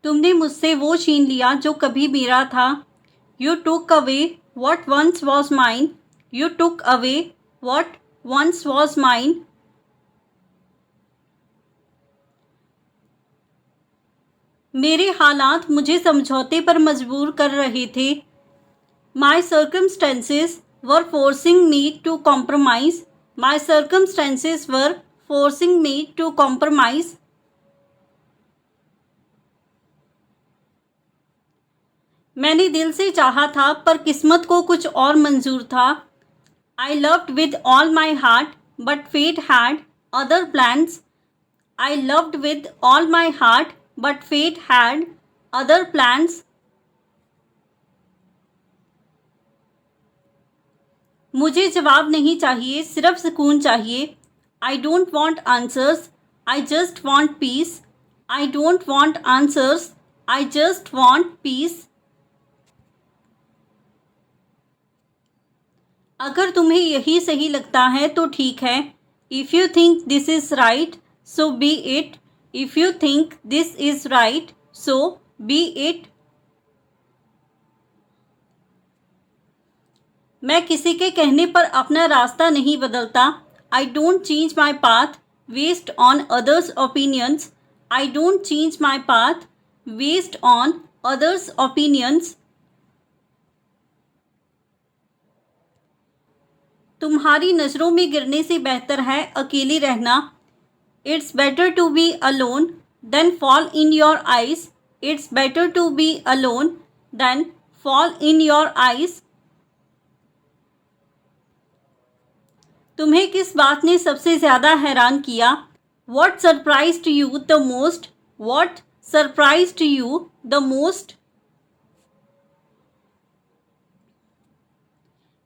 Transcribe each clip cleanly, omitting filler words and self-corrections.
तुमने मुझसे वो छीन लिया जो कभी मेरा था। You took away what once was mine. You took away what once was mine. मेरे हालात मुझे समझौते पर मजबूर कर रहे थे। My circumstances were forcing me to compromise. My circumstances were forcing me to compromise. मैंने दिल से चाहा था पर किस्मत को कुछ और मंजूर था। I loved with all my heart but fate had other plans. I loved with all my heart but fate had other plans. मुझे जवाब नहीं चाहिए, सिर्फ सुकून चाहिए। I don't want answers, I just want peace. I don't want answers, I just want peace. अगर तुम्हें यही सही लगता है तो ठीक है। If you think this is right so be it. If you think this is right so be it. मैं किसी के कहने पर अपना रास्ता नहीं बदलता। I don't change my path based on others opinions. I don't change my path based on others opinions. तुम्हारी नज़रों में गिरने से बेहतर है अकेले रहना। It's better to be alone than fall in your eyes. It's better to be alone than fall in your eyes. तुम्हें किस बात ने सबसे ज़्यादा हैरान किया? What surprised you the most? What surprised you the most?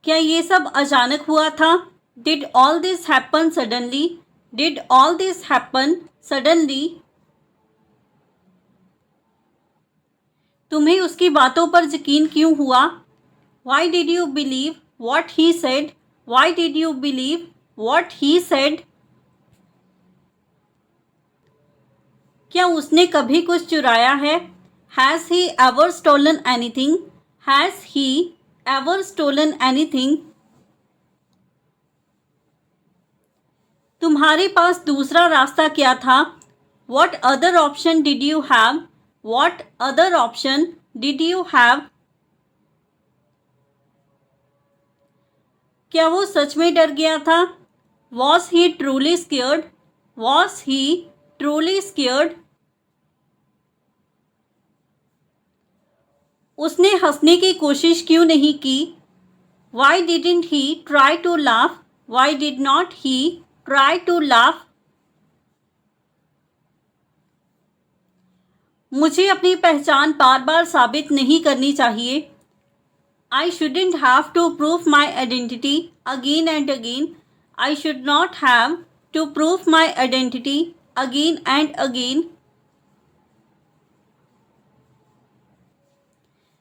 क्या ये सब अचानक हुआ था? Did all this happen suddenly? Did all this happen suddenly? तुम्हें उसकी बातों पर यकीन क्यों हुआ? Why did you believe what he said? Why did you believe what he said? क्या उसने कभी कुछ चुराया है? Has he ever stolen anything? Has he ever stolen anything? तुम्हारे पास दूसरा रास्ता क्या था? What other option did you have? What other option did you have? क्या वो सच में डर गया था? Was he truly scared? Was he truly scared? उसने हंसने की कोशिश क्यों नहीं की? Why didn't he try to laugh? Why did not he try to laugh? मुझे अपनी पहचान बार बार साबित नहीं करनी चाहिए। I shouldn't have to prove my identity again and again. I should not have to prove my identity again and again.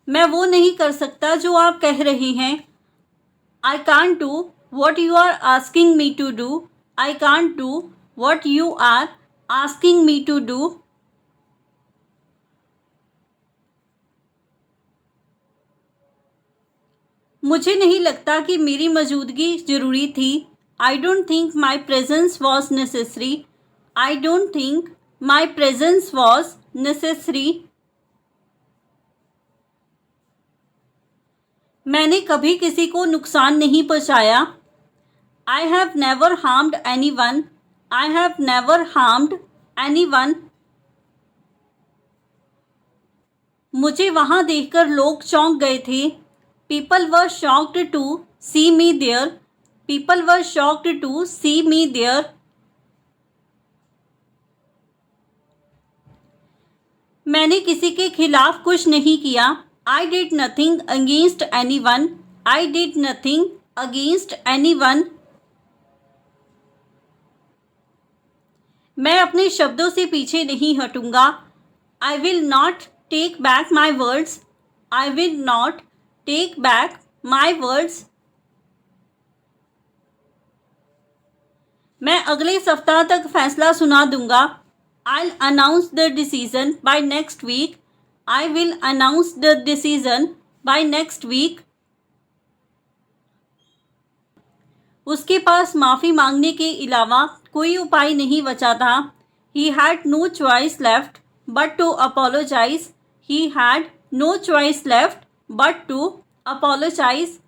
मैं वो नहीं कर सकता जो आप कह रहे हैं। I can't do what you are asking me to do. I can't do what you are asking me to do. मुझे नहीं लगता कि मेरी मौजूदगी ज़रूरी थी। I don't think my presence was necessary. I don't think my presence was necessary. मैंने कभी किसी को नुकसान नहीं पहुंचाया। I have never harmed anyone. I have never harmed anyone. मुझे वहाँ देखकर लोग चौंक गए थे। People were shocked to see me there. People were shocked to see me there. मैंने किसी के खिलाफ कुछ नहीं किया। I did nothing against anyone. I did nothing against anyone. मैं अपने शब्दों से पीछे नहीं हटूंगा। I will not take back my words. I will not take back my words. मैं अगले सप्ताह तक फैसला सुना दूंगा। I'll announce the decision by next week. I will announce the decision by next week. उसके पास माफ़ी मांगने के अलावा कोई उपाय नहीं बचा था. He had no choice left but to apologize. He had no choice left but to apologize.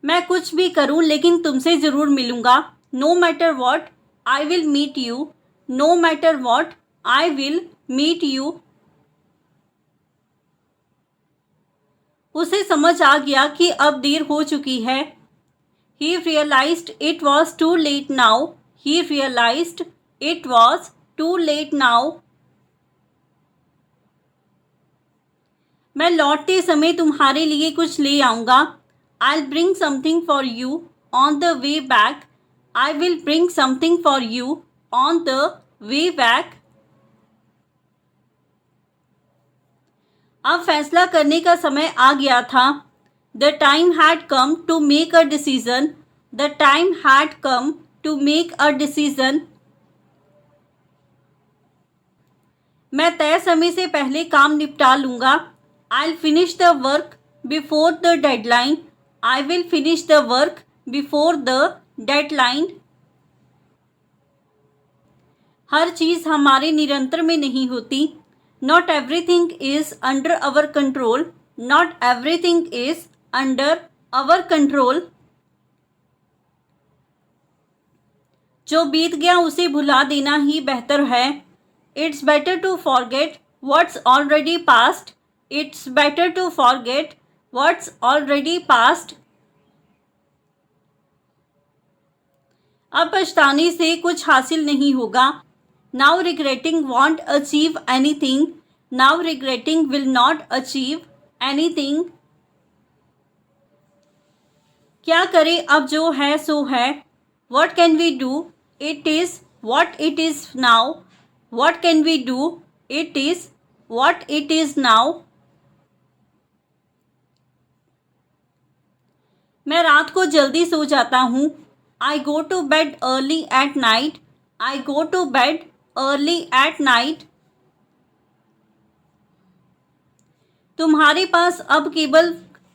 मैं कुछ भी करूं लेकिन तुमसे ज़रूर मिलूंगा. No matter what, I will meet you. No matter what, I will meet you. उसे समझ आ गया कि अब देर हो चुकी है. He realized it was too late now. He realized it was too late now. मैं लौटते समय तुम्हारे लिए कुछ ले आऊँगा. I'll bring something for you on the way back. I will bring something for you on the way back. अब फैसला करने का समय आ गया था. The time had come to make a decision. The time had come to make a decision. मैं तय समय से पहले काम निपटा लूँगा. I'll finish the work before the deadline. I will finish the work before the deadline. हर चीज़ हमारे नियंत्रण में नहीं होती. Not everything is under our control. Not everything is under our control. जो बीत गया उसे भुला देना ही बेहतर है. It's better to forget what's already past. It's better to forget what's already past. अब पछताने से कुछ हासिल नहीं होगा. Now regretting won't achieve anything. Now regretting will not achieve anything. क्या करें अब जो है सो है. What can we do? It is what it is now. What can we do? It is what it is now. मैं रात को जल्दी सो जाता हूँ. I go to bed early at night. I go to bed early at night. तुम्हारे पास अब केवल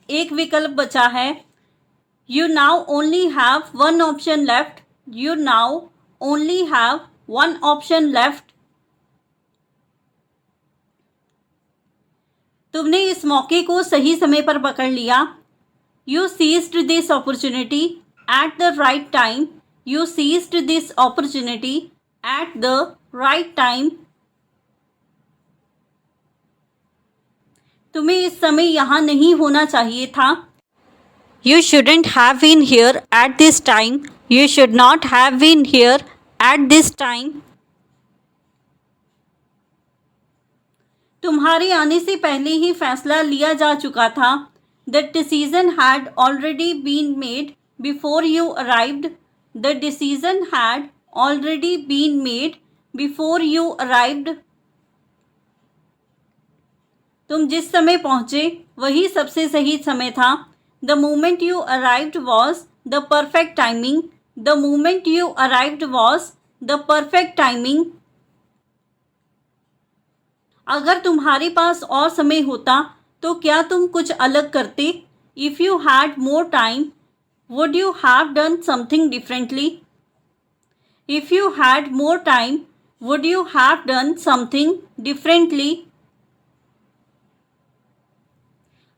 एक विकल्प बचा है. You now only have one option left. You now only have one option left. तुमने इस मौके को सही समय पर पकड़ लिया. You seized this opportunity at the right time. You seized this opportunity at the right time. तुम्हें इस समय यहाँ नहीं होना चाहिए था. You shouldn't have been here at this time. You should not have been here at this time. तुम्हारे आने से पहले ही फैसला लिया जा चुका था. The decision had already been made before you arrived. The decision had already been made before you arrived. तुम जिस समय पहुँचे वही सबसे सही समय था. The moment you arrived was the perfect timing. The moment you arrived was the perfect timing. अगर तुम्हारे पास और समय होता तो क्या तुम कुछ अलग करते? If you had more time, would you have done something differently? If you had more time, would you have done something differently?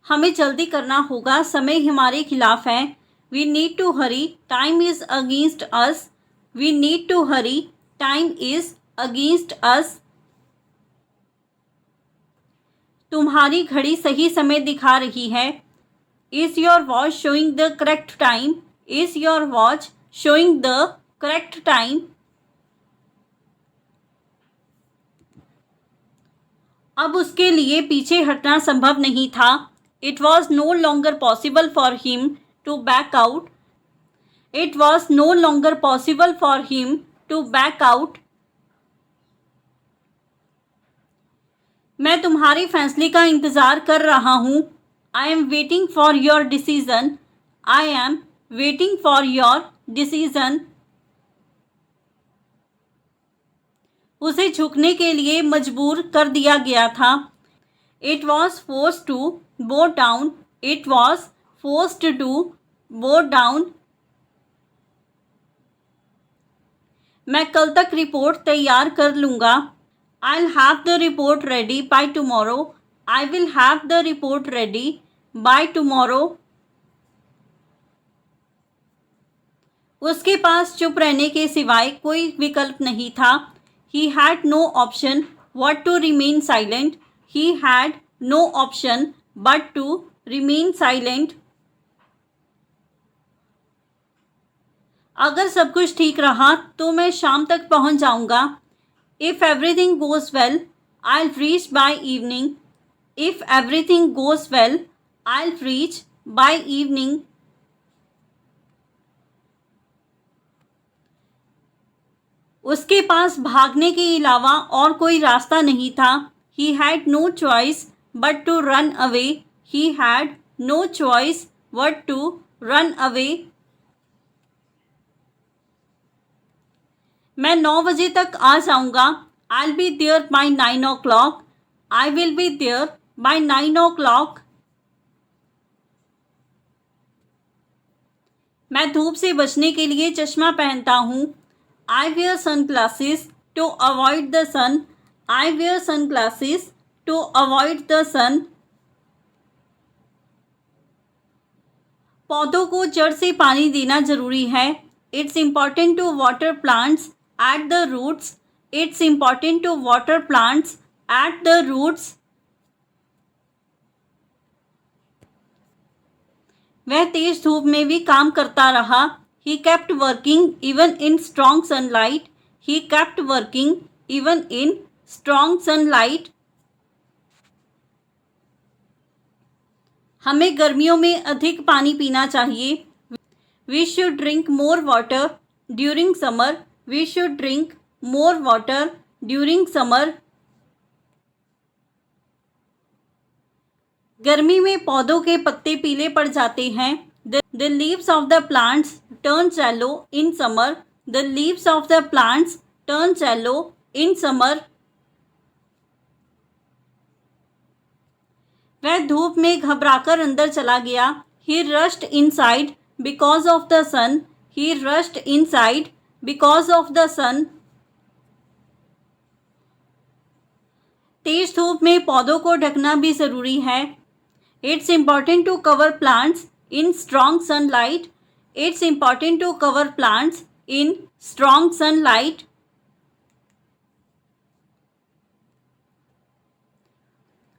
हमें जल्दी करना होगा. समय हमारे खिलाफ है. We need to hurry. Time is against us. We need to hurry. Time is against us. तुम्हारी घड़ी सही समय दिखा रही है. Is your watch showing the correct time? Is your watch showing the correct time? अब उसके लिए पीछे हटना संभव नहीं था. It was no longer possible for him to back out. It was no longer possible for him to back out. मैं तुम्हारे फैसले का इंतज़ार कर रहा हूँ. I am waiting for your decision. I am waiting for your decision. उसे झुकने के लिए मजबूर कर दिया गया था। It was forced to bow down. It was forced to bow down. मैं कल तक रिपोर्ट तैयार कर लूँगा। I'll have the report ready by tomorrow. I will have the report ready by tomorrow. उसके पास चुप रहने के सिवाय कोई विकल्प नहीं था। He had no option but to remain silent. He had no option but to remain silent. अगर सब कुछ ठीक रहा तो मैं शाम तक पहुंच जाऊंगा। If everything goes well, I'll reach by evening. If everything goes well, I'll reach by evening. उसके पास भागने के अलावा और कोई रास्ता नहीं था। He had no choice but to run away. He had no choice but to run away. मैं 9 बजे तक आ जाऊंगा। I'll be there by 9 o'clock. I will be there by 9 o'clock. मैं धूप से बचने के लिए चश्मा पहनता हूँ। I wear sunglasses to avoid the sun. I wear sunglasses to avoid the sun. पौधों को जड़ से पानी देना जरूरी है। It's important to water plants at the roots. It's important to water plants at the roots. वह तेज धूप में भी काम करता रहा। He kept working even in strong sunlight. He kept working even in strong sunlight. हमें गर्मियों में अधिक पानी पीना चाहिए। We should drink more water during summer. We should drink more water during summer. गर्मी में पौधों के पत्ते पीले पड़ जाते हैं। The leaves of the plants turn yellow in summer. The leaves of the plants turn yellow in summer. वह धूप में घबराकर अंदर चला गया। He rushed inside because of the sun. He rushed inside because of the sun. तेज धूप में पौधों को ढकना भी ज़रूरी है। It's important to cover plants in strong sunlight. It's important to cover plants in strong sunlight.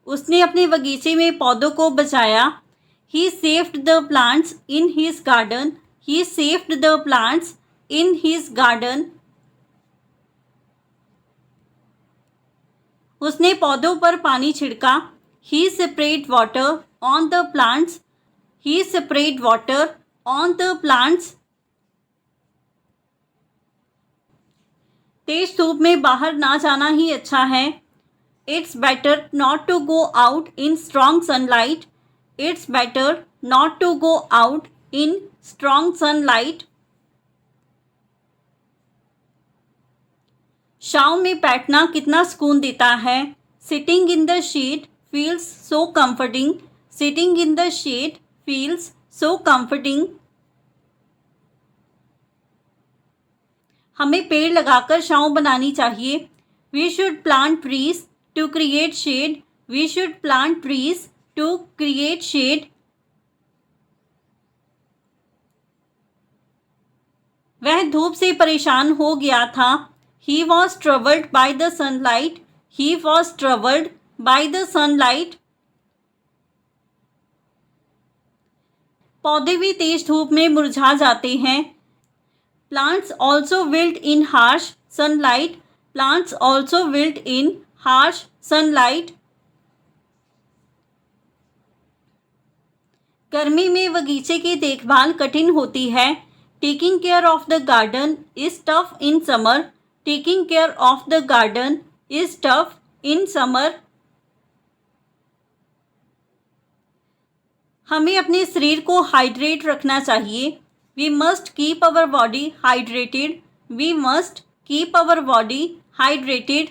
उसने अपने बगीचे में पौधों को बचाया। He saved the plants in his garden. He saved the plants in his garden. उसने पौधों पर पानी छिड़का। He sprayed water on the plants. He sprayed water on the plants. तेज धूप में बाहर ना जाना ही अच्छा है। It's better not to go out in strong sunlight. It's better not to go out in strong sunlight. छांव में बैठना कितना सुकून देता है। Sitting in the shade feels so comforting. Sitting in the shade feels so comforting. हमें पेड़ लगाकर छांव बनानी चाहिए। We should plant trees to create shade. We should plant trees to create shade. वह धूप से परेशान हो गया था। He was troubled by the sunlight. He was troubled by the sunlight. पौधे भी तेज धूप में मुरझा जाते हैं। Plants also wilt in harsh sunlight. Plants also wilt in harsh sunlight. गर्मी में बगीचे की देखभाल कठिन होती है। Taking care of the garden is tough in summer. Taking care of the garden is tough in summer. हमें अपने शरीर को हाइड्रेट रखना चाहिए। We must keep our body hydrated. We must keep our body hydrated.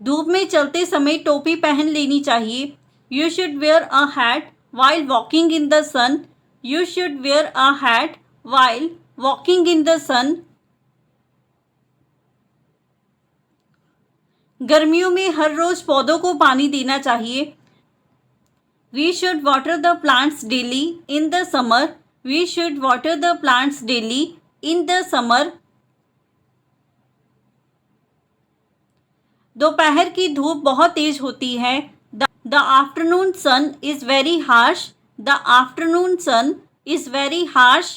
धूप में चलते समय टोपी पहन लेनी चाहिए. You should wear a hat while walking in the sun. You should wear a hat while walking in the sun. गर्मियों में हर रोज पौधों को पानी देना चाहिए. We should water the plants daily in the summer. We should water the plants daily in the summer. दोपहर की धूप बहुत तेज होती है. The afternoon sun is very harsh. The afternoon sun is very harsh.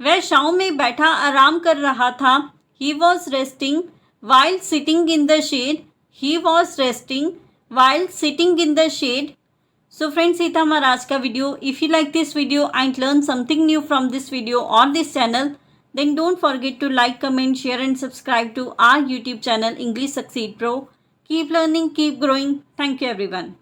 वह छांव में बैठा आराम कर रहा था. He was resting while sitting in the shade. He was resting while sitting in the shade. So friends, ये था हमारा आज का video. If you like this video and learn something new from this video or this channel, then don't forget to like, comment, share and subscribe to our YouTube channel English Succeed Pro. Keep learning, keep growing. Thank you everyone.